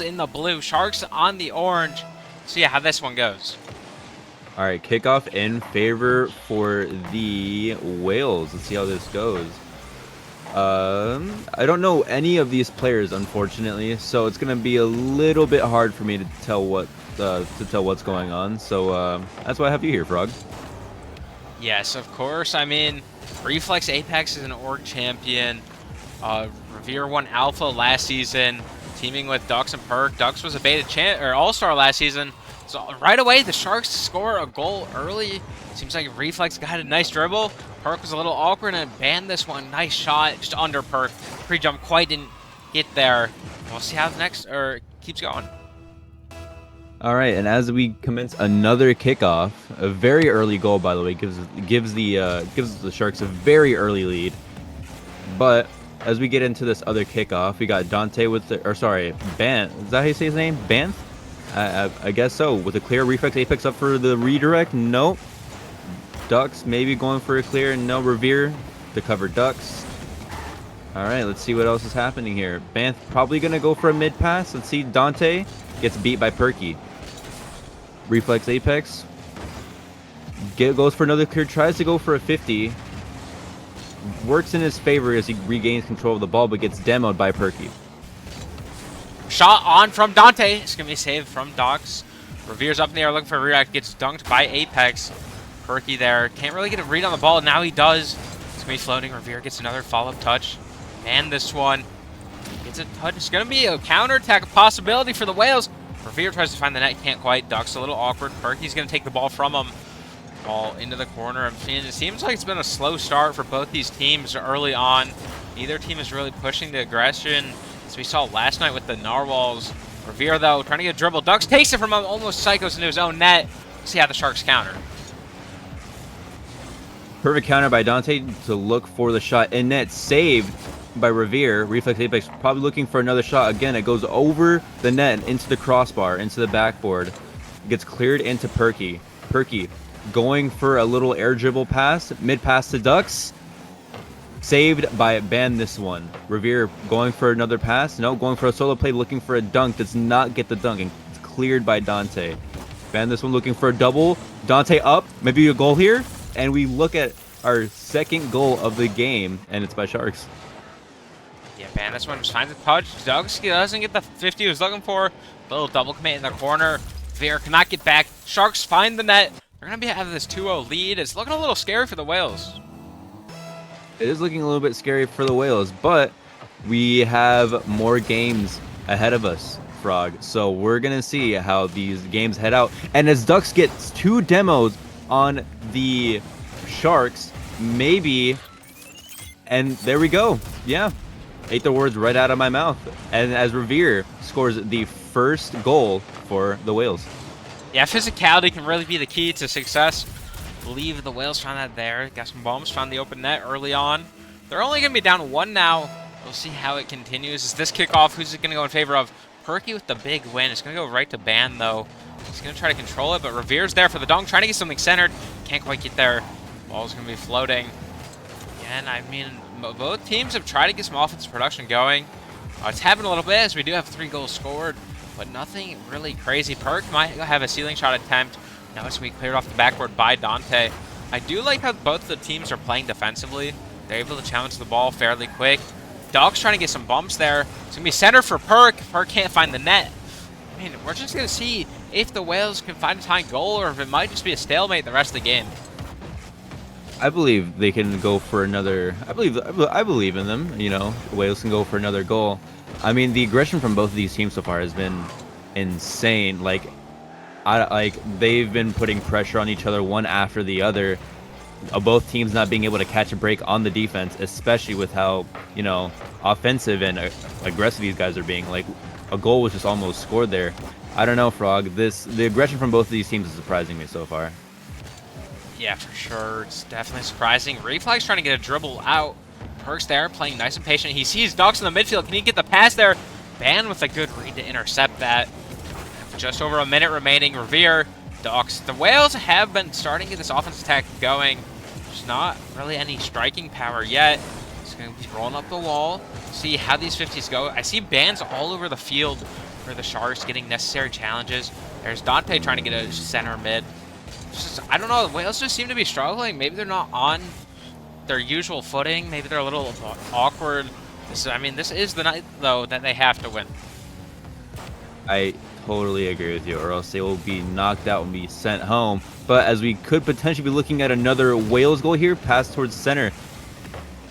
Whales in the blue, Sharks on the orange. See how this one goes. All right, kickoff in favor for the Whales. Let's see how this goes. I don't know any of these players, unfortunately, so it's gonna be a little bit hard for me to tell what's going on. So that's why I have you here, Frog. Yes, of course. I mean, Reflex Apex is an org champion. Revere won Alpha last season, teaming with Dux and Perk. Dux was a beta champ or all-star last season. So right away, the Sharks score a goal early. Seems like Reflex got a nice dribble. Perk was a little awkward and banned this one. Nice shot, just under Perk. Pre-jump quite didn't get there. We'll see how the next keeps going. All right, and as we commence another kickoff, a very early goal, by the way, gives the Sharks a very early lead. But as we get into this other kickoff, we got Dante with the, or sorry, Banth. Is that how you say his name? Banth? I guess so. With a clear, Reflex Apex up for the redirect. Nope. Ducks maybe going for a clear. No, Revere to cover Ducks. All right, let's see what else is happening here. Banth probably going to go for a mid pass. Let's see. Dante gets beat by Perky. Reflex Apex goes for another clear. Tries to go for a 50. Works in his favor as he regains control of the ball, but gets demoed by Perky. Shot on from Dante. It's going to be saved from Dux. Revere's up in the air looking for a react. Gets dunked by Apex. Perky there. Can't really get a read on the ball. Now he does. It's going to be floating. Revere gets another follow-up touch. And this one gets a touch. It's going to be a counterattack possibility for the Whales. Revere tries to find the net. Can't quite. Dux a little awkward. Perky's going to take the ball from him. Ball into the corner. It seems like it's been a slow start for both these teams early on. Neither team is really pushing the aggression, as we saw last night with the Narwhals. Revere, though, trying to get a dribble. Dux takes it from him, almost psychos into his own net. See how the Sharks counter. Perfect counter by Dante to look for the shot in net. Saved by Revere. Reflex Apex probably looking for another shot. Again, it goes over the net and into the crossbar, into the backboard. Gets cleared into Perky. Perky going for a little air dribble pass. Mid pass to Ducks. Saved by Ban this one. Revere going for another pass. No, going for a solo play, looking for a dunk. Does not get the dunk. And it's cleared by Dante. Ban this one looking for a double. Dante up. Maybe a goal here. And we look at our second goal of the game, and it's by Sharks. Yeah, Ban this one just finds a touch. Dux doesn't get the 50 he was looking for. Little double commit in the corner. Revere cannot get back. Sharks find the net. They're going to be having this 2-0 lead. It's looking a little scary for the Whales. It is looking a little bit scary for the Whales, but we have more games ahead of us, Frog. So we're going to see how these games head out. And as Ducks gets 2 demos on the Sharks, maybe, and there we go. Yeah, ate the words right out of my mouth. And as Revere scores the first goal for the Whales. Yeah, physicality can really be the key to success. I believe the Whales found that there. Got some bombs, found the open net early on. They're only going to be down 1 now. We'll see how it continues. Is this kickoff? Who's it going to go in favor of? Perky with the big win. It's going to go right to Ban, though. He's going to try to control it, but Revere's there for the dunk, trying to get something centered. Can't quite get there. Ball's going to be floating. Again, I mean, both teams have tried to get some offensive production going. It's happened a little bit, as we do have 3 goals scored, but nothing really crazy. Perk might have a ceiling shot attempt. Now it's going to be cleared off the backboard by Dante. I do like how both the teams are playing defensively. They're able to challenge the ball fairly quick. Dog's trying to get some bumps there. It's going to be center for Perk. Perk can't find the net. I mean, we're just going to see if the Whales can find a tying goal or if it might just be a stalemate the rest of the game. I believe they can go for another. I believe in them. You know, the Whales can go for another goal. I mean, the aggression from both of these teams so far has been insane. Like they've been putting pressure on each other one after the other. Both teams not being able to catch a break on the defense, especially with how, you know, offensive and aggressive these guys are being. Like, a goal was just almost scored there. I don't know, Frog. The aggression from both of these teams is surprising me so far. Yeah, for sure. It's definitely surprising. Reflex trying to get a dribble out. Perk's there, playing nice and patient. He sees Dux in the midfield. Can he get the pass there? Ban with a good read to intercept that. Just over a minute remaining. Revere, Dux. The Whales have been starting to get this offensive attack going. There's not really any striking power yet. It's going to be rolling up the wall. See how these 50s go. I see bans all over the field for the Sharks, getting necessary challenges. There's Dante trying to get a center mid. I don't know, the Whales just seem to be struggling. Maybe they're not on their usual footing. Maybe they're a little awkward. I mean, this is the night, though, that they have to win. I totally agree with you, or else they will be knocked out and be sent home. But as we could potentially be looking at another Wales goal here, pass towards center.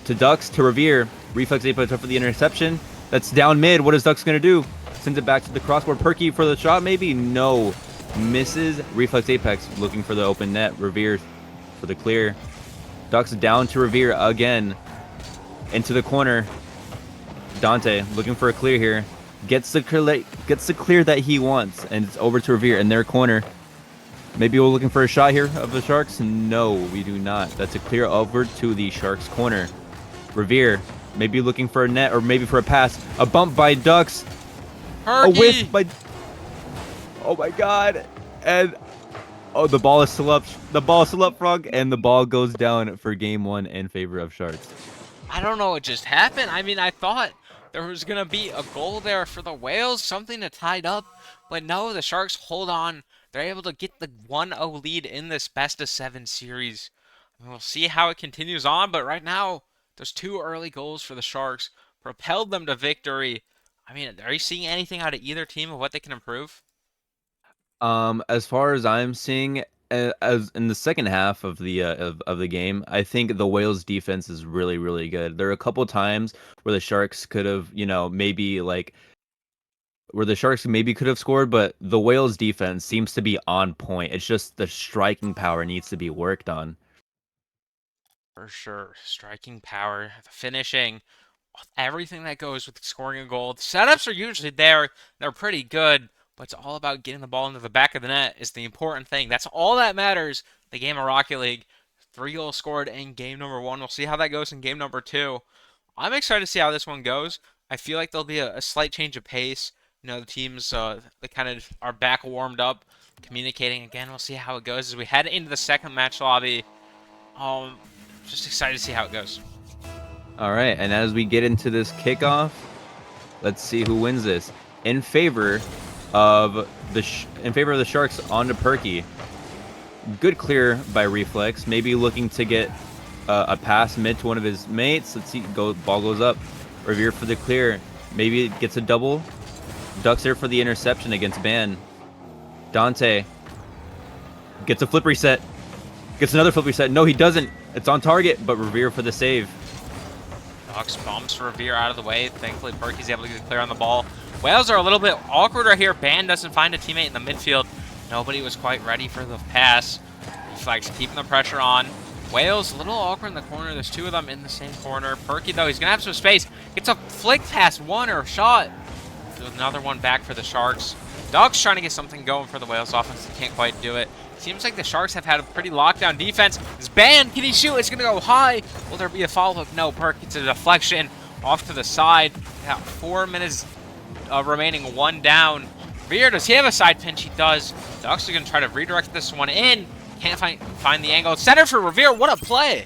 To Ducks, to Revere. Reflex Apex for the interception. That's down mid. What is Ducks going to do? Sends it back to the crossbar. Perky for the shot, maybe? No. Misses. Reflex Apex looking for the open net. Revere for the clear. Ducks down to Revere again. Into the corner. Dante looking for a clear here. Gets the clear that he wants, and it's over to Revere in their corner. Maybe we're looking for a shot here of the Sharks. No, we do not. That's a clear over to the Sharks corner. Revere maybe looking for a net or maybe for a pass. A bump by Ducks. Perky. A whiff by... Oh my god. And oh, the ball is still up. The ball is still up, Frog, and the ball goes down for game 1 in favor of Sharks. I don't know what just happened. I mean, I thought there was going to be a goal there for the Whales, something to tie up. But no, the Sharks hold on. They're able to get the 1-0 lead in this best-of-7 series. And we'll see how it continues on, but right now, those 2 early goals for the Sharks propelled them to victory. I mean, are you seeing anything out of either team of what they can improve? As far as I'm seeing, as in the second half of the game, I think the Wales defense is really, really good. There are a couple times where the Sharks could have, maybe like where the Sharks maybe could have scored, but the Wales defense seems to be on point. It's just the striking power needs to be worked on. For sure. Striking power, the finishing, everything that goes with scoring a goal. The setups are usually there. They're pretty good, but it's all about getting the ball into the back of the net is the important thing. That's all that matters. The game of Rocket League. 3 goals scored in game number 1. We'll see how that goes in game number 2. I'm excited to see how this one goes. I feel like there'll be a slight change of pace. The teams they kind of are back warmed up, communicating again. We'll see how it goes as we head into the second match lobby. Just excited to see how it goes. All right, and as we get into this kickoff, let's see who wins this. In favor of the Sharks, on to Perky. Good clear by Reflex. Maybe looking to get a pass mid to one of his mates. Let's see. Ball goes up. Revere for the clear. Maybe it gets a double. Ducks there for the interception against Ban. Dante gets a flip reset. Gets another flip reset. No, he doesn't. It's on target, but Revere for the save. Ducks bumps Revere out of the way. Thankfully, Perky's able to get clear on the ball. Whales are a little bit awkward right here. Ban doesn't find a teammate in the midfield. Nobody was quite ready for the pass. Reflex keeping the pressure on. Whales a little awkward in the corner. There's 2 of them in the same corner. Perky, though, he's going to have some space. Gets a flick past one or a shot. Another one back for the Sharks. Ducks trying to get something going for the Whales offense. They can't quite do it. Seems like the Sharks have had a pretty lockdown defense. It's Ban. Can he shoot? It's going to go high. Will there be a follow-up? No. Perky, it's a deflection off to the side. Got 4 minutes remaining, 1 down. Revere, does he have a side pinch? He does. Ducks are going to try to redirect this one in. Can't find the angle. Center for Revere. What a play.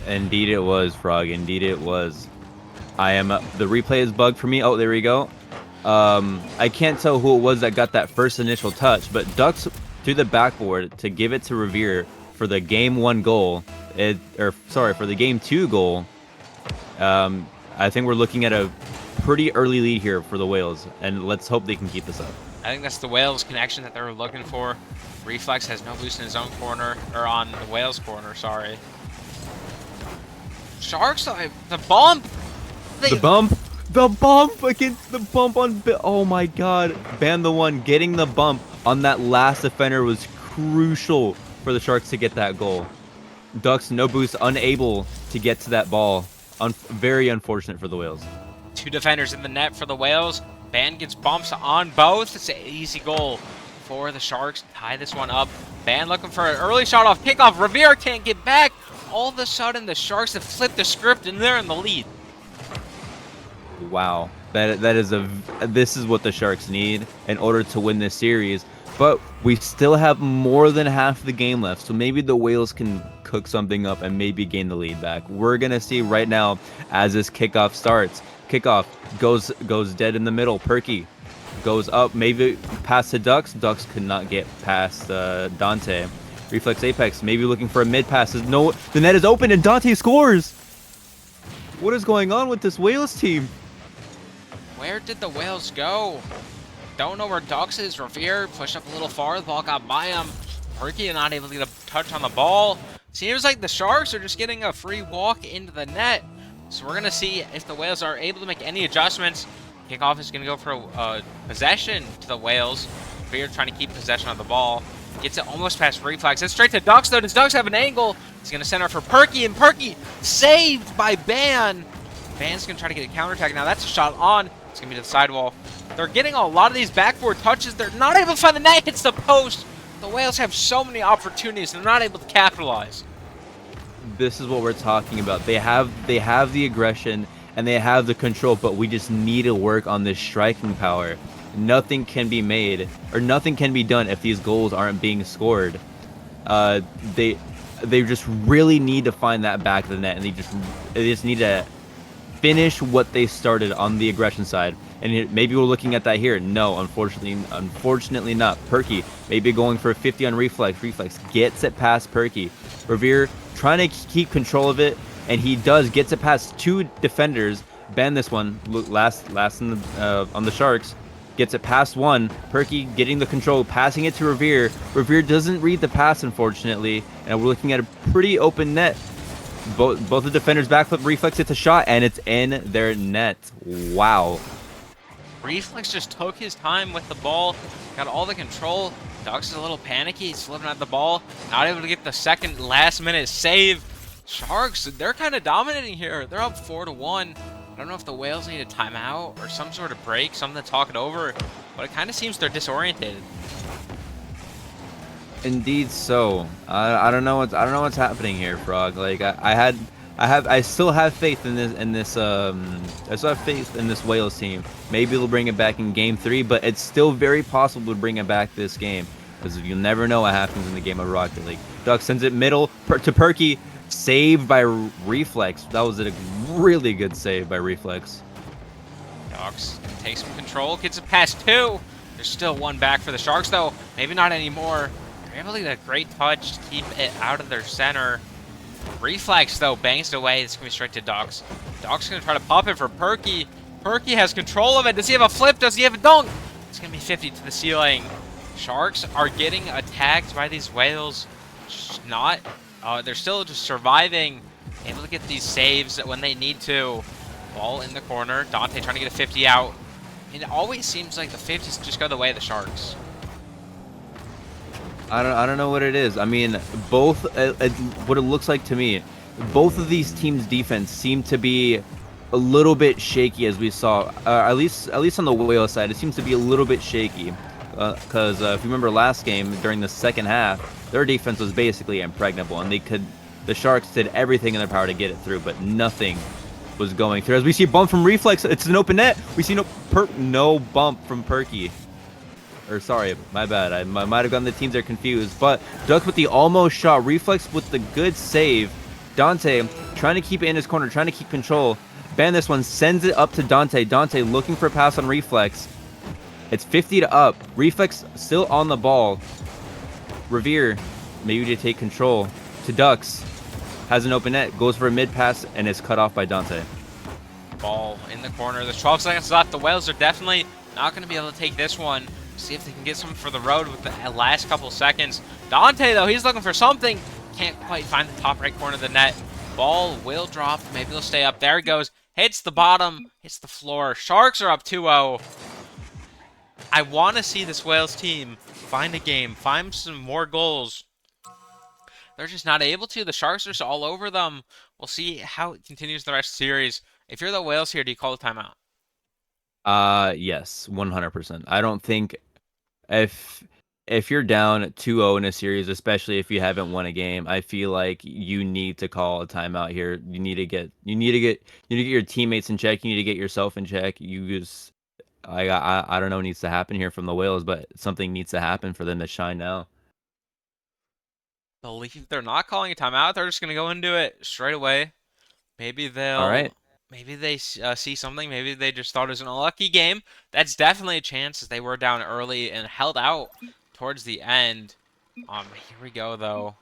Indeed it was, Frog. Indeed it was. The replay is bugged for me. Oh, there we go. I can't tell who it was that got that first initial touch, but Ducks through the backboard to give it to Revere for the game 1 goal. For the game 2 goal. I think we're looking at a pretty early lead here for the Whales, and let's hope they can keep this up. I think that's the Whales connection that they were looking for. Reflex has no boost in his own corner, or on the Whales corner, sorry. Sharks, the bump! The bump against the bump on... Oh my god. Ban the one. Getting the bump on that last defender was crucial for the Sharks to get that goal. Ducks, no boost, unable to get to that ball. Very unfortunate for the Whales. 2 defenders in the net for the Whales. Ban gets bumps on both. It's an easy goal for the Sharks. Tie this one up. Ban looking for an early shot off kickoff. Revere can't get back. All of a sudden, the Sharks have flipped the script and they're in the lead. Wow, this is what the Sharks need in order to win this series. But we still have more than half the game left, so maybe the Whales can cook something up and maybe gain the lead back. We're gonna see right now as this kickoff starts. Kickoff goes dead in the middle. Perky goes up, maybe past the Ducks. Ducks could not get past Dante. Reflex Apex, maybe looking for a mid pass. No, the net is open and Dante scores. What is going on with this Wales team? Where did the Whales go? Don't know where Dux is. Revere pushed up a little far. The ball got by him. Perky not able to get a touch on the ball. Seems like the Sharks are just getting a free walk into the net. So we're going to see if the Whales are able to make any adjustments. Kickoff is going to go for possession to the Whales. Revere trying to keep possession of the ball. Gets it almost past Reflex. It's straight to Dux, though. Does Dux have an angle? He's going to center for Perky, and Perky saved by Ban. Ban's going to try to get a counterattack. Now that's a shot on. It's going to be to the sidewall. They're getting a lot of these backboard touches. They're not able to find the net. Hits the post. The Whales have so many opportunities. They're not able to capitalize. This is what we're talking about. They have the aggression and they have the control, but we just need to work on this striking power. Nothing can be made or nothing can be done if these goals aren't being scored. They just really need to find that back of the net, and they just need to finish what they started on the aggression side. And maybe we're looking at that here. No, unfortunately not. Perky maybe going for a 50 on Reflex. Reflex gets it past Perky. Revere trying to keep control of it, and he gets it past two defenders. Ban this one, last in the, on the Sharks. Gets it past one. Perky getting the control, passing it to Revere. Revere doesn't read the pass, unfortunately, and we're looking at a pretty open net. Both the defenders backflip. Reflex hits a shot, and it's in their net. Wow. Reflex just took his time with the ball, got all the control. Dux is a little panicky, he's slipping at the ball, not able to get the second last-minute save. Sharks, they're kind of dominating here. They're up 4-1. I don't know if the Whales need a timeout or some sort of break, something to talk it over, but it kind of seems they're disorientated. Indeed, so I don't know what's happening here, Frog. Like I still have faith in this I still have faith in this Wales team. Maybe they'll bring it back in game 3, but it's still very possible to bring it back this game, because you'll never know what happens in the game of Rocket League. Duck sends it middle to Perky, saved by Reflex. That was a really good save by Reflex. Ducks takes some control, gets it past 2. There's still one back for the Sharks, though. Maybe not anymore. They're able to get a great touch to keep it out of their center. Reflex, though, bangs it away. It's going to be straight to Dux. Dux going to try to pop it for Perky. Perky has control of it. Does he have a flip? Does he have a dunk? It's going to be 50 to the ceiling. Sharks are getting attacked by these Whales. Just not. They're still just surviving. Able to get these saves when they need to. Ball in the corner. Dante trying to get a 50 out. It always seems like the 50s just go the way of the Sharks. I don't know what it is. I mean, both what it looks like to me, both of these teams' defense seem to be a little bit shaky, as we saw. At least on the Whale side, it seems to be a little bit shaky. Because if you remember last game, during the second half, their defense was basically impregnable, and the Sharks did everything in their power to get it through, but nothing was going through. As we see a bump from Reflex, it's an open net. We see no bump from Perky. Or sorry, my bad. I might have gotten the teams there confused. But Duck with the almost shot. Reflex with the good save. Dante trying to keep it in his corner, trying to keep control. Ban this one, sends it up to Dante. Dante looking for a pass on Reflex. It's 50 to up. Reflex still on the ball. Revere, maybe to take control. To Ducks. Has an open net, goes for a mid pass, and is cut off by Dante. Ball in the corner. There's 12 seconds left. The Whales are definitely not going to be able to take this one. See if they can get something for the road with the last couple seconds. Dante, though, he's looking for something. Can't quite find the top right corner of the net. Ball will drop. Maybe he'll stay up. There he goes. Hits the bottom. Hits the floor. Sharks are up 2-0. I want to see this Wales team find a game. Find some more goals. They're just not able to. The Sharks are just all over them. We'll see how it continues the rest of the series. If you're the Wales here, do you call a timeout? Yes, 100%. I don't think if you're down 2-0 in a series, especially if you haven't won a game, I feel like you need to call a timeout here. You need to get your teammates in check. You need to get yourself in check. I don't know what needs to happen here from the Whales, but something needs to happen for them to shine now. Believe they're not calling a timeout. They're just going to go into it straight away. Maybe All right. maybe they see something. Maybe they just thought it was an unlucky game. That's definitely a chance as they were down early and held out towards the end. Here we go, though.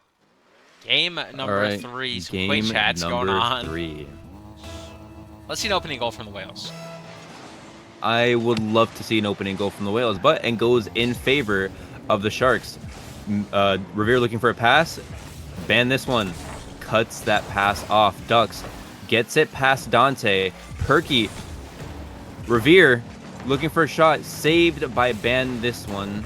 Game All number right, 3. Some quick game chats going number on. 3. Let's see an opening goal from the Whales. I would love to see an opening goal from the Whales, but it goes in favor of the Sharks. Revere looking for a pass. Ban this one. Cuts that pass off. Ducks. Gets it past Dante. Perky. Revere looking for a shot. Saved by Ban this one.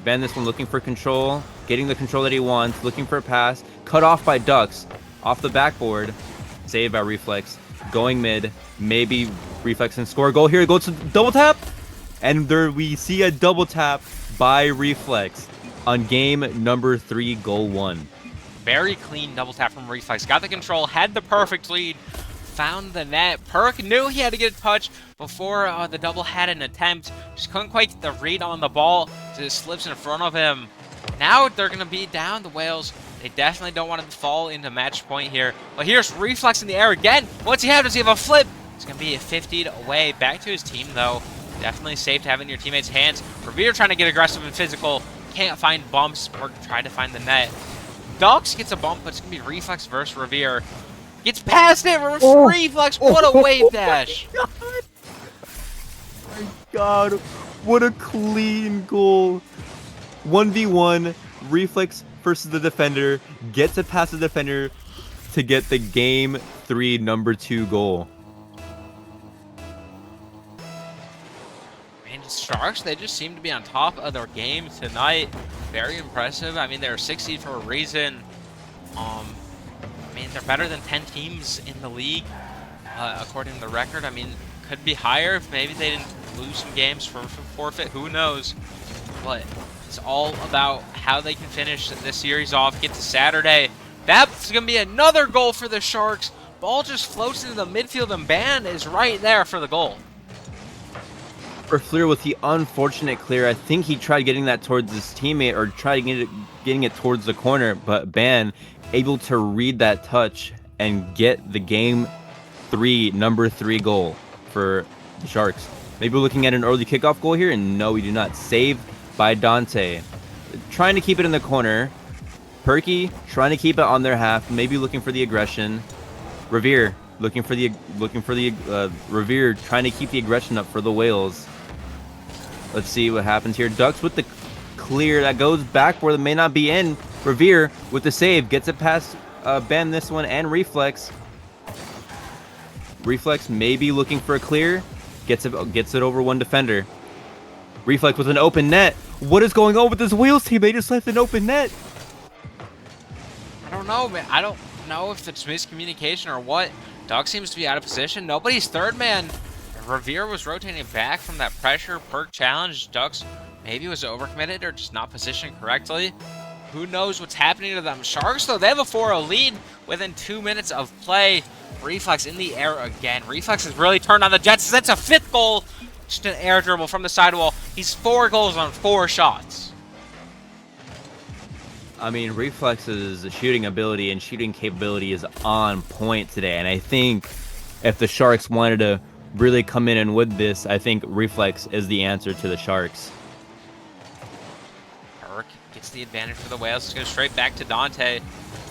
Ban this one looking for control. Getting the control that he wants. Looking for a pass. Cut off by Ducks. Off the backboard. Saved by Reflex. Going mid. Maybe Reflex and score a goal here. Go to double tap. And there we see a double tap by Reflex on game number 3, goal 1. Very clean double tap from Reflex. Got the control, had the perfect lead, found the net. Perk knew he had to get a touch before the double had an attempt. Just couldn't quite get the read on the ball, so it slips in front of him. Now they're going to be down, the Whales. They definitely don't want to fall into match point here. But here's Reflex in the air again. What's he have? Does he have a flip? It's going to be a 50 away. Back to his team, though. Definitely safe to have in your teammates' hands. Revere trying to get aggressive and physical. Can't find bumps or try to find the net. Ducks gets a bump, but it's going to be Reflex versus Revere. Gets past it. Reflex. What a wave dash. My God. What a clean goal. 1v1. Reflex versus the defender. Gets it past the defender to get the game 3 number 2 goal. Sharks, they just seem to be on top of their game tonight. Very impressive. I mean, they're 6th seed for a reason. I mean, they're better than 10 teams in the league, according to the record. I mean, could be higher if maybe they didn't lose some games for forfeit. Who knows? But it's all about how they can finish this series off, get to Saturday. That's going to be another goal for the Sharks. Ball just floats into the midfield, and Ban is right there for the goal. For Fleer with the unfortunate clear, I think he tried getting that towards his teammate or tried getting it towards the corner, but Ban able to read that touch and get the game 3 number 3 goal for the Sharks. Maybe we're looking at an early kickoff goal here, and no, we do not. Saved by Dante. Trying to keep it in the corner. Perky trying to keep it on their half, maybe looking for the aggression. Revere looking for the Revere trying to keep the aggression up for the Whales. Let's see what happens here. Ducks with the clear that goes back where it may not be in. Revere with the save gets it past Ben this one and Reflex. Reflex maybe looking for a clear, gets it over one defender. Reflex with an open net. What is going on with this Wheels team? They just left an open net. I don't know, man. I don't know if it's miscommunication or what. Duck seems to be out of position. Nobody's third man. Revere was rotating back from that pressure. Perk challenge. Ducks maybe was overcommitted or just not positioned correctly. Who knows what's happening to them. Sharks, though, they have a 4-0 lead within 2 minutes of play. Reflex in the air again. Reflex has really turned on the Jets. That's a 5th goal. Just an air dribble from the sidewall. He's 4 goals on 4 shots. I mean, Reflex's shooting ability and shooting capability is on point today. And I think if the Sharks wanted to really come in and win this, I think Reflex is the answer to the Sharks. Perk gets the advantage for the Whales. It's going to straight back to Dante.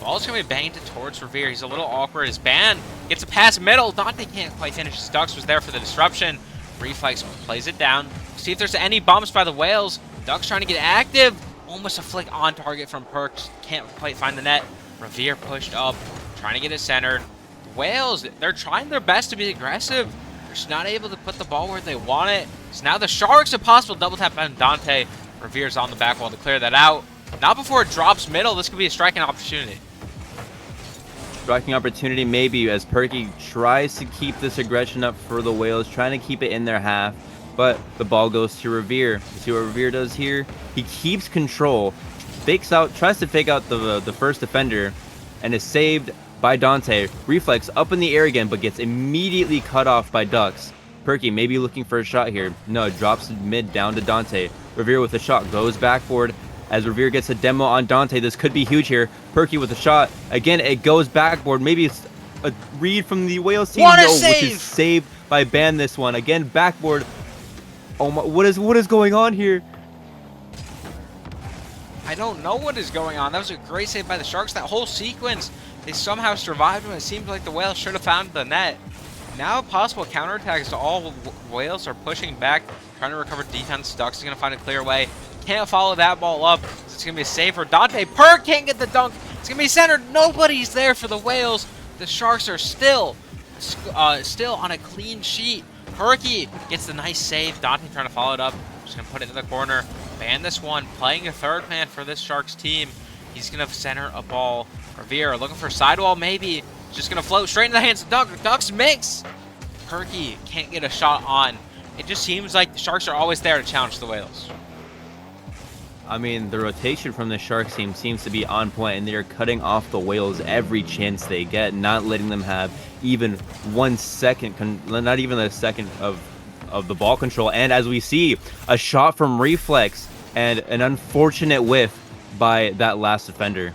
Ball's going to be banged towards Revere. He's a little awkward. His Ban gets a pass middle. Dante can't quite finish. His Ducks was there for the disruption. Reflex plays it down. See if there's any bumps by the Whales. Ducks trying to get active. Almost a flick on target from Perk. Can't quite find the net. Revere pushed up, trying to get it centered. The Whales, they're trying their best to be aggressive. They're just not able to put the ball where they want it. So now the Sharks, a possible double tap on Dante. Revere's on the back wall to clear that out. Not before it drops middle. This could be a striking opportunity. Striking opportunity maybe as Perky tries to keep this aggression up for the Whales, trying to keep it in their half, but the ball goes to Revere. See what Revere does here? He keeps control, tries to fake out the first defender, and is saved by Dante. Reflex up in the air again, but gets immediately cut off by Ducks. Perky maybe looking for a shot here. No, drops mid down to Dante. Revere with a shot, goes backboard. As Revere gets a demo on Dante, this could be huge here. Perky with a shot. Again, it goes backboard. Maybe it's a read from the Wales team, What a which save! is saved by Ban this one. Again, backboard. Oh my, what is going on here? I don't know what is going on. That was a great save by the Sharks. That whole sequence, they somehow survived when it seemed like the Whales should have found the net. Now possible counterattacks. All Whales are pushing back, trying to recover defense. Ducks is going to find a clear way. Can't follow that ball up. It's going to be a save for Dante. Perk can't get the dunk. It's going to be centered. Nobody's there for the Whales. The Sharks are still on a clean sheet. Perky gets the nice save. Dante trying to follow it up. Just going to put it in the corner. Ban this one. Playing a third man for this Sharks team. He's going to center a ball. Revere looking for sidewall maybe. Just going to float straight in the hands of Ducks. Ducks mix. Perky can't get a shot on. It just seems like the Sharks are always there to challenge the Whales. I mean, the rotation from the Sharks team seems to be on point, and they're cutting off the Whales every chance they get, not letting them have even 1 second, not even a second of the ball control. And as we see, a shot from Reflex and an unfortunate whiff by that last defender.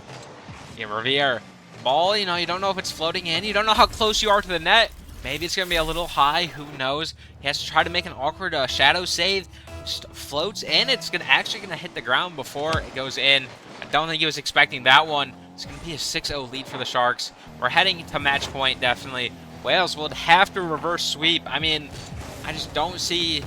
Yeah, Revere. Ball, you don't know if it's floating in. You don't know how close you are to the net. Maybe it's going to be a little high. Who knows? He has to try to make an awkward shadow save. Just floats in. It's actually going to hit the ground before it goes in. I don't think he was expecting that one. It's going to be a 6-0 lead for the Sharks. We're heading to match point, definitely. Wales will have to reverse sweep. I mean, I just don't see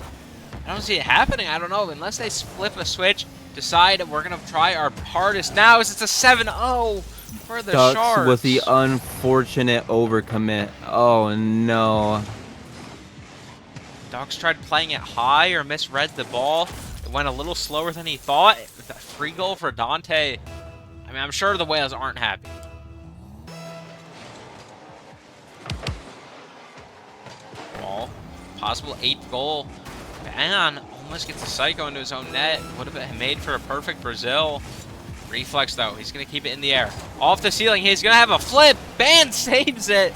it happening. I don't know. Unless they flip a switch, decide we're going to try our hardest now. It's a 7-0 for the Ducks Sharks. with the unfortunate overcommit. Oh, no. Ducks tried playing it high or misread the ball. It went a little slower than he thought. With a free goal for Dante. I mean, I'm sure the Whales aren't happy. Ball. Possible 8th goal. Ban almost gets a psycho into his own net. Would have been made for a perfect Brazil. Reflex, though. He's going to keep it in the air. Off the ceiling. He's going to have a flip. Ban saves it.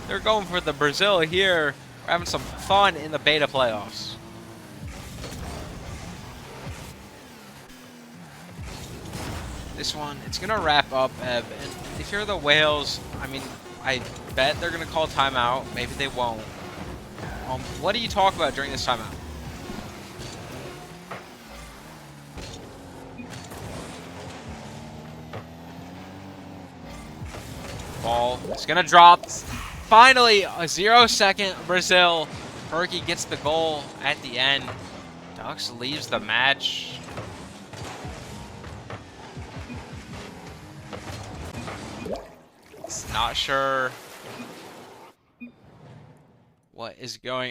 They're going for the Brazil here. We're having some fun in the beta playoffs. This one, it's going to wrap up, Ev. And if you're the Whales, I mean, I bet they're going to call timeout. Maybe they won't. What do you talk about during this timeout? Ball. It's going to drop. Finally, a 0-second Brazil. Perky gets the goal at the end. Ducks leaves the match. Not sure what is going